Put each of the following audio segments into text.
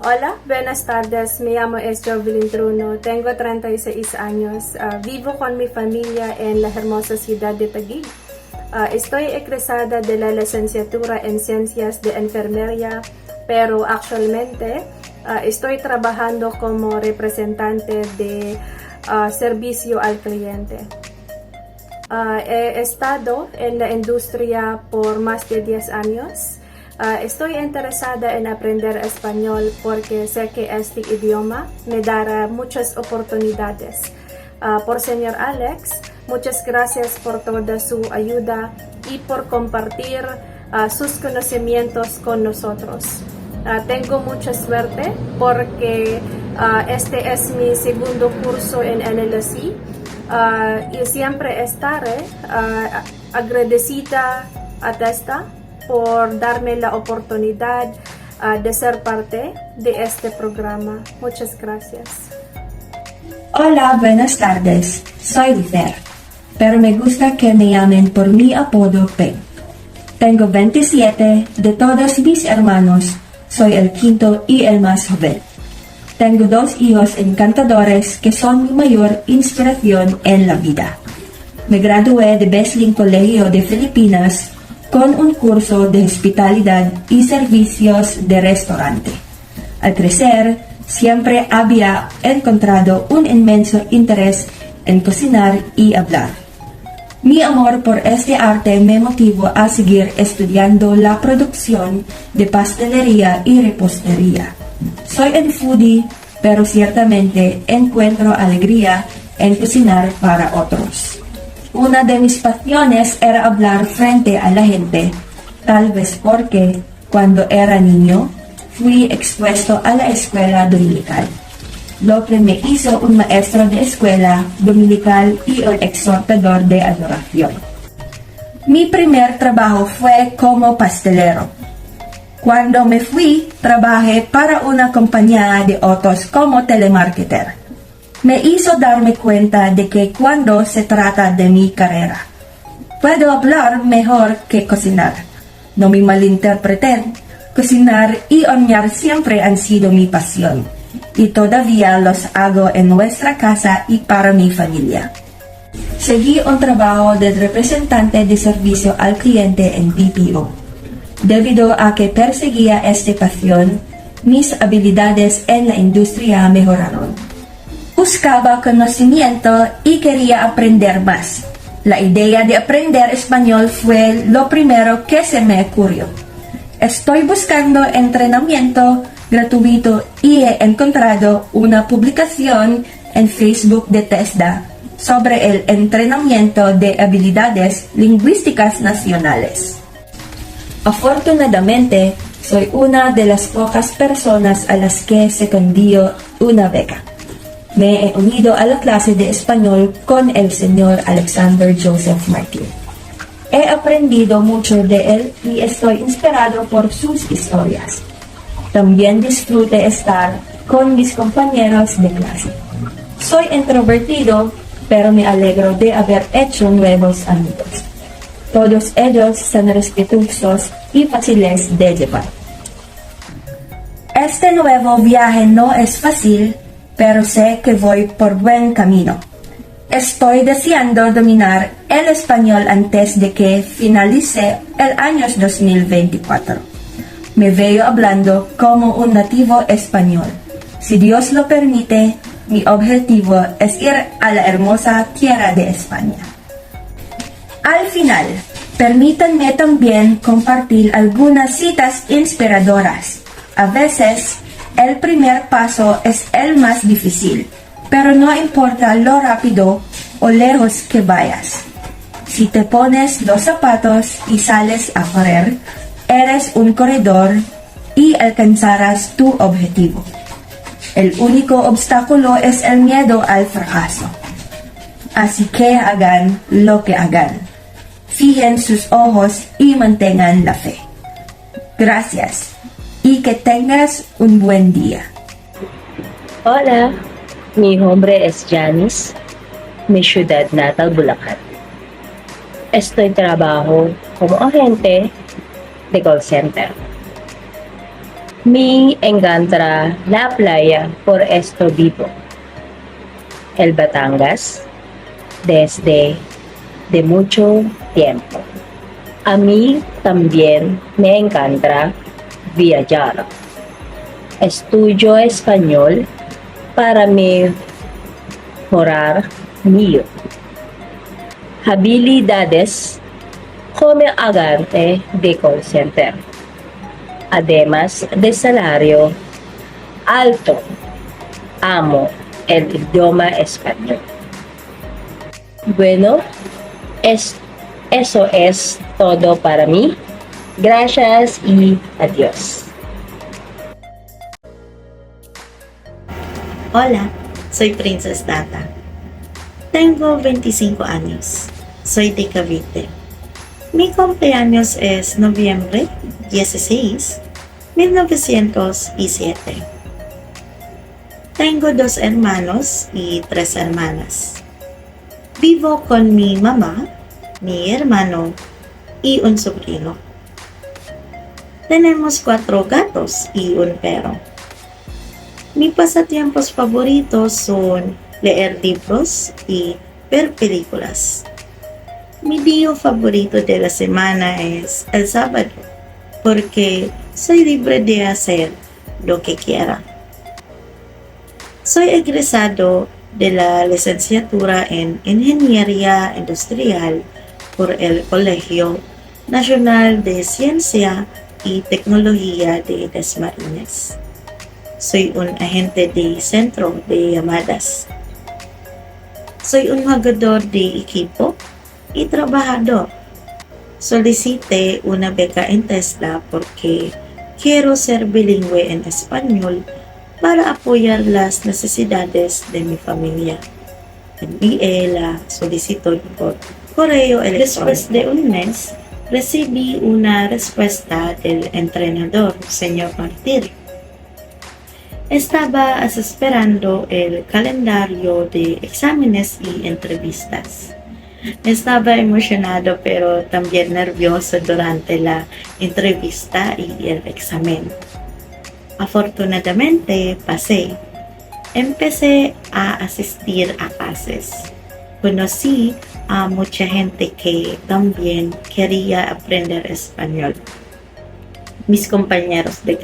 Hola, buenas tardes. Me llamo Jovelyn Truno. Tengo 36 años. Vivo con mi familia en la hermosa ciudad de Taguig. Estoy egresada de la licenciatura en Ciencias de Enfermería, pero actualmente estoy trabajando como representante de servicio al cliente. He estado en la industria por más de 10 años. Estoy interesada en aprender español porque sé que este idioma me dará muchas oportunidades. Por señor Alex, muchas gracias por toda su ayuda y por compartir sus conocimientos con nosotros. Tengo mucha suerte porque este es mi segundo curso en NLC y siempre estaré agradecida a Testa por darme la oportunidad de ser parte de este programa. Muchas gracias. Hola, buenas tardes. Soy Lifer, pero me gusta que me llamen por mi apodo Peng. Tengo 27, de todos mis hermanos, soy el quinto y el más joven. Tengo 2 hijos encantadores que son mi mayor inspiración en la vida. Me gradué de Besling Colegio de Filipinas con un curso de hospitalidad y servicios de restaurante. Al crecer, siempre había encontrado un inmenso interés en cocinar y hablar. Mi amor por este arte me motivó a seguir estudiando la producción de pastelería y repostería. Soy un foodie, pero ciertamente encuentro alegría en cocinar para otros. Una de mis pasiones era hablar frente a la gente, tal vez porque cuando era niño fui expuesto a la escuela dominical, lo que me hizo un maestro de escuela dominical y un exhortador de adoración. Mi primer trabajo fue como pastelero. Cuando me fui, trabajé para una compañía de autos como telemarketer. Me hizo darme cuenta de que cuando se trata de mi carrera, puedo hablar mejor que cocinar. No me malinterpreten, cocinar y hornear siempre han sido mi pasión, y todavía los hago en nuestra casa y para mi familia. Seguí un trabajo de representante de servicio al cliente en BPO. Debido a que perseguía esta pasión, mis habilidades en la industria mejoraron. Buscaba conocimiento y quería aprender más. La idea de aprender español fue lo primero que se me ocurrió. Estoy buscando entrenamiento gratuito y he encontrado una publicación en Facebook de TESDA sobre el entrenamiento de habilidades lingüísticas nacionales. Afortunadamente, soy una de las pocas personas a las que se concedió una beca. Me he unido a la clase de español con el señor Alexander Joseph Martin. He aprendido mucho de él y estoy inspirado por sus historias. También disfruté estar con mis compañeros de clase. Soy introvertido, pero me alegro de haber hecho nuevos amigos. Todos ellos son respetuosos y fáciles de llevar. Este nuevo viaje no es fácil, pero sé que voy por buen camino. Estoy deseando dominar el español antes de que finalice el año 2024. Me veo hablando como un nativo español. Si Dios lo permite, mi objetivo es ir a la hermosa tierra de España. Al final, permítanme también compartir algunas citas inspiradoras. A veces, el primer paso es el más difícil, pero no importa lo rápido o lejos que vayas. Si te pones los zapatos y sales a correr, eres un corredor y alcanzarás tu objetivo. El único obstáculo es el miedo al fracaso. Así que hagan lo que hagan. Fijen sus ojos y mantengan la fe. Gracias. Y que tengas un buen día. Hola, mi nombre es Janice, mi ciudad natal Bulacan. Estoy trabajo como agente de call center. Me encanta la playa por esto vivo. El Batangas desde de mucho tiempo. A mí también me encanta viajar. Estudio español para mejorar mío habilidades como agente de call center. Además de salario alto, amo el idioma español. Bueno, eso es todo para mí. Gracias y adiós. Hola, soy Princess Data. Tengo 25 años. Soy de Cavite. Mi cumpleaños es noviembre 16, 1907. Tengo 2 hermanos y 3 hermanas. Vivo con mi mamá, mi hermano y un sobrino. Tenemos 4 gatos y un perro. Mis pasatiempos favoritos son leer libros y ver películas. Mi día favorito de la semana es el sábado, porque soy libre de hacer lo que quiera. Soy egresado de la licenciatura en Ingeniería Industrial por el Colegio Nacional de Ciencia y Tecnología de Dasmariñas. Soy un agente de centro de llamadas. Soy un jugador de equipo y trabajador. Solicité una beca en Tesla porque quiero ser bilingüe en español para apoyar las necesidades de mi familia. Envié la solicitud por correo electrónico. Después de un mes, recibí una respuesta del entrenador, señor Martir. Estaba esperando el calendario de exámenes y entrevistas. Estaba emocionado pero también nervioso durante la entrevista y el examen. Afortunadamente pasé. Empecé a asistir a clases. Conocí a mucha gente que también quería aprender español. Mis compañeros de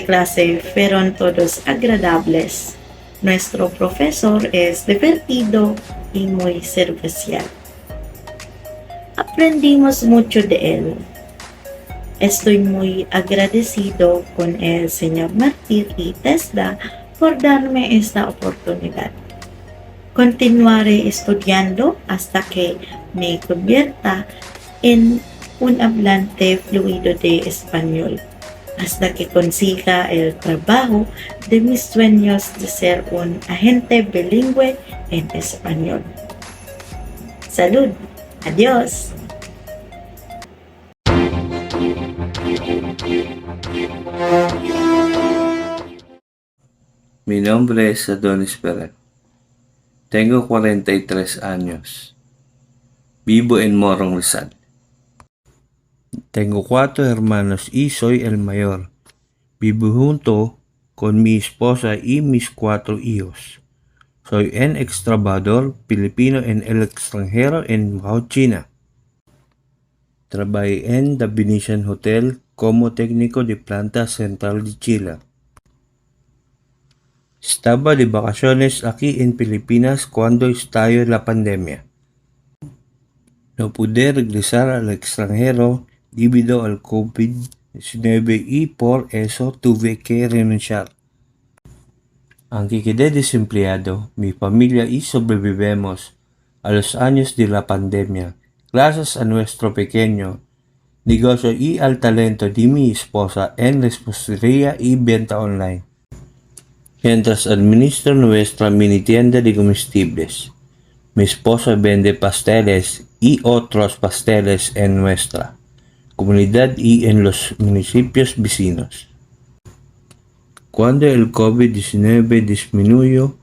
clase fueron todos agradables. Nuestro profesor es divertido y muy servicial. Aprendimos mucho de él. Estoy muy agradecido con el señor Martir y Tesla por darme esta oportunidad. Continuaré estudiando hasta que me convierta en un hablante fluido de español, hasta que consiga el trabajo de mis sueños de ser un agente bilingüe en español. Salud. Adiós. Mi nombre es Adonis Pérez. Tengo 43 años. Vivo en Morong, Rizal. Tengo 4 hermanos y soy el mayor. Vivo junto con mi esposa y mis 4 hijos. Soy un ex trabajador Pilipino en el extranjero en Macao, China. Trabajé en The Venetian Hotel como técnico de planta central de Chile. Estaba de vacaciones aquí en Pilipinas cuando estalló la pandemia. No pude regresar al extranjero debido al COVID-19 y por eso tuve que renunciar. Aunque quedé desempleado, mi familia y sobrevivimos a los años de la pandemia gracias a nuestro pequeño negocio y al talento de mi esposa en repostería y venta online. Mientras administro nuestra mini tienda de comestibles, mi esposa vende pasteles y otros pasteles en nuestra comunidad y en los municipios vecinos. Cuando el COVID-19 disminuyó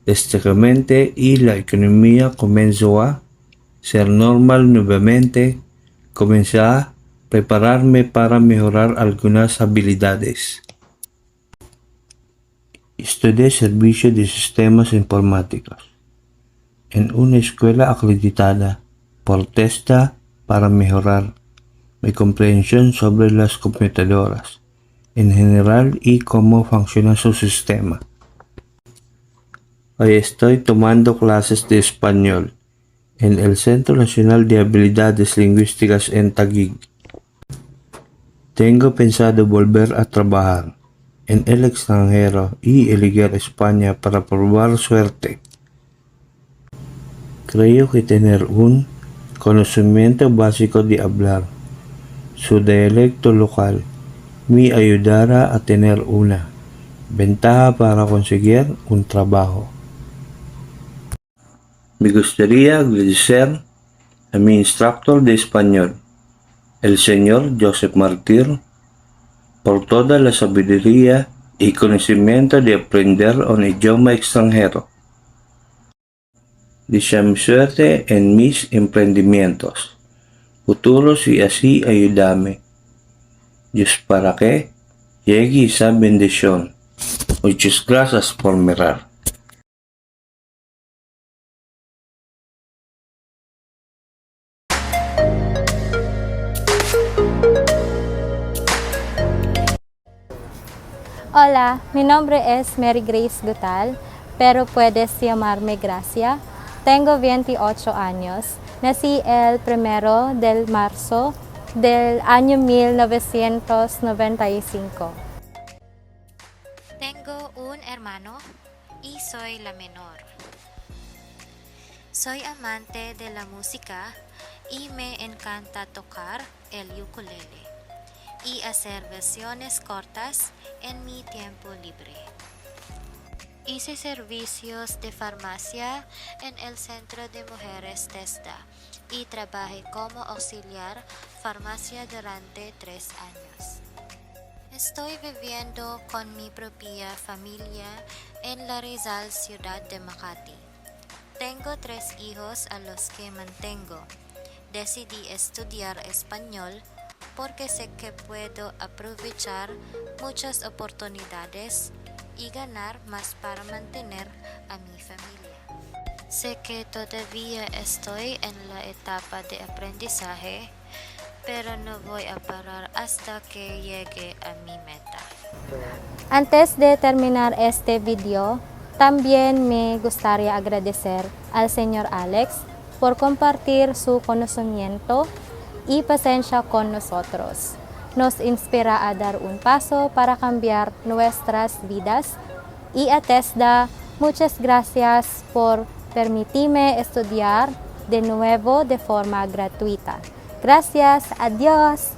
drásticamente y la economía comenzó a ser normal nuevamente, comencé a prepararme para mejorar algunas habilidades. Estudié Servicio de Sistemas Informáticos en una escuela acreditada por TESDA para mejorar mi comprensión sobre las computadoras en general y cómo funciona su sistema. Hoy estoy tomando clases de español en el Centro Nacional de Habilidades Lingüísticas en Taguig. Tengo pensado volver a trabajar en el extranjero y elegir España para probar suerte. Creo que tener un conocimiento básico de hablar su dialecto local me ayudará a tener una ventaja para conseguir un trabajo. Me gustaría agradecer a mi instructor de español, el señor Joseph Martir, por toda la sabiduría y conocimiento de aprender un idioma extranjero. Deseame suerte en mis emprendimientos futuros y así ayúdame, Dios, para que llegue esa bendición. Muchas gracias por mirar. Hola, mi nombre es Mary Grace Gutal, pero puedes llamarme Gracia. Tengo 28 años. Nací el 1 de marzo del año 1995. Tengo un hermano y soy la menor. Soy amante de la música y me encanta tocar el ukulele y hacer versiones cortas en mi tiempo libre. Hice servicios de farmacia en el Centro de Mujeres TESDA y trabajé como auxiliar farmacia durante 3 años. Estoy viviendo con mi propia familia en la Rizal, ciudad de Makati. Tengo 3 hijos a los que mantengo. Decidí estudiar español porque sé que puedo aprovechar muchas oportunidades y ganar más para mantener a mi familia. Sé que todavía estoy en la etapa de aprendizaje, pero no voy a parar hasta que llegue a mi meta. Antes de terminar este video, también me gustaría agradecer al señor Alex por compartir su conocimiento y paciencia con nosotros. Nos inspira a dar un paso para cambiar nuestras vidas. Y a TESDA, muchas gracias por permitirme estudiar de nuevo de forma gratuita. Gracias, adiós.